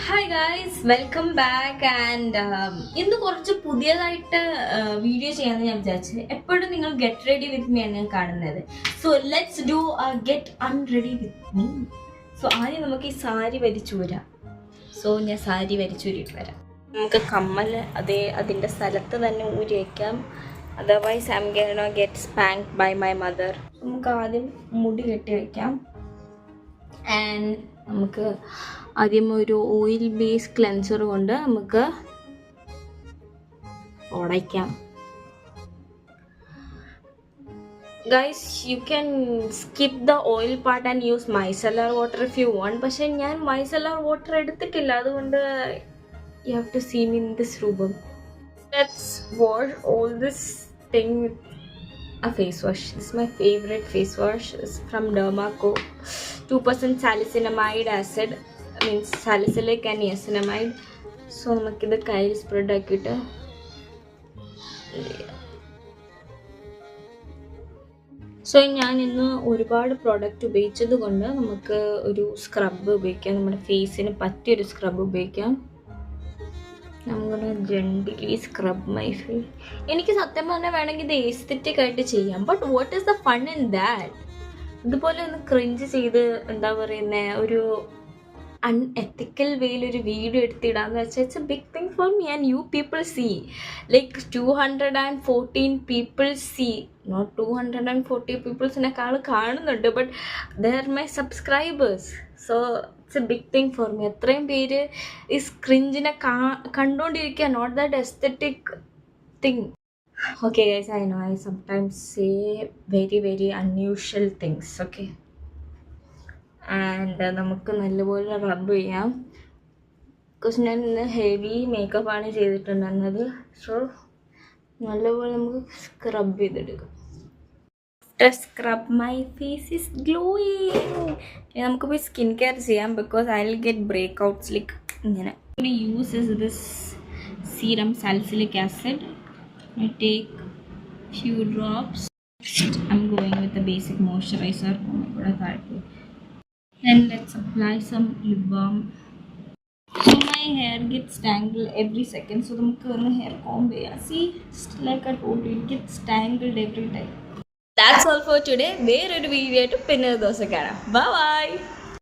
Hi guys, welcome back. And ഇന്ന് കുറച്ച് പുതിയതായിട്ട് വീഡിയോ ചെയ്യാമെന്ന് ഞാൻ വിചാരിച്ചത്. എപ്പോഴും നിങ്ങൾ ഗെറ്റ് റെഡി വിത്ത് മീ ആണ് ഞാൻ കാണുന്നത്. So let's do get unready with me. So ആദ്യം നമുക്ക് ഈ സാരി വരിച്ചു വരാം. സോ ഞാൻ സാരി വരിച്ചൂരിയിട്ട് വരാം. നമുക്ക് കമ്മൽ അതിൻ്റെ സ്ഥലത്ത് തന്നെ ഊരി വയ്ക്കാം. Otherwise I'm get spanked by my mother. നമുക്ക് ആദ്യം മുടി കെട്ടി വയ്ക്കാം. ആൻഡ് നമുക്ക് ആദ്യം ഒരു ഓയിൽ ബേസ് ക്ലെൻസർ കൊണ്ട് നമുക്ക് ഉടയ്ക്കാം. Guys, you can skip the oil part and use micellar water if you want. പക്ഷെ ഞാൻ മൈസെല്ലർ വാട്ടർ എടുത്തിട്ടില്ല, അതുകൊണ്ട് you have to see me in this രൂപം. Let's wash all this thing with a face wash. This is my favorite face wash. It's from Dermaco. 2% salicylamide acid, means salicylic and niacinamide. So നമുക്കിത് കയ്യിൽ spread ആക്കിയിട്ട് ഞാൻ ഇന്ന് ഒരുപാട് product ഉപയോഗിച്ചത് കൊണ്ട് നമുക്ക് ഒരു സ്ക്രബ് ഉപയോഗിക്കാം. നമ്മുടെ ഫേസിന് പറ്റിയൊരു സ്ക്രബ് ഉപയോഗിക്കാം. Gently scrub my face. എനിക്ക് സത്യം പറഞ്ഞാൽ വേണമെങ്കിൽ ഇത് എസ്തെറ്റിക് ആയിട്ട് ചെയ്യാം. But what is the fun in that? ഇതുപോലെ ഒന്ന് ക്രിഞ്ച് ചെയ്ത് എന്താ പറയുന്നത്, ഒരു അൺഎത്തിക്കൽ വേയിൽ ഒരു വീഡിയോ എടുത്തിടാന്ന് വെച്ചാൽ it's a big thing for me. And you people see like 214 people see. Not 240 പീപ്പിൾസിനെക്കാൾ കാണുന്നുണ്ട്, but they are my subscribers. So it's a big thing for me. അത്രയും പേര് ഈ സ്ക്രിഞ്ചിനെ കണ്ടുകൊണ്ടിരിക്കുക. Not that aesthetic thing. Okay guys, I know I sometimes say very unusual things. Okay, and നമുക്ക് നല്ലപോലെ റബ്ബ് ചെയ്യാം. ബിക്കോസ് ഞാൻ ഇന്ന് ഹെവി മേക്കപ്പാണ് ചെയ്തിട്ടുണ്ടായിരുന്നത്. സോ നല്ലപോലെ നമുക്ക് സ്ക്രബ് ചെയ്തെടുക്കാം. Scrub my face is glowing. നമുക്ക് പോയി സ്കിൻ കെയർ ചെയ്യാം. Because I will get breakouts like ഇങ്ങനെ. Use is this serum salicylic acid. I take few drops. I'm going with the basic moisturizer. Oh my god, I thought. Then let's apply some lip balm. So my hair gets tangled every second. So the hair comb. See, just like I told you, it gets tangled every time. That's all for today. Where are we to pin those? Bye bye.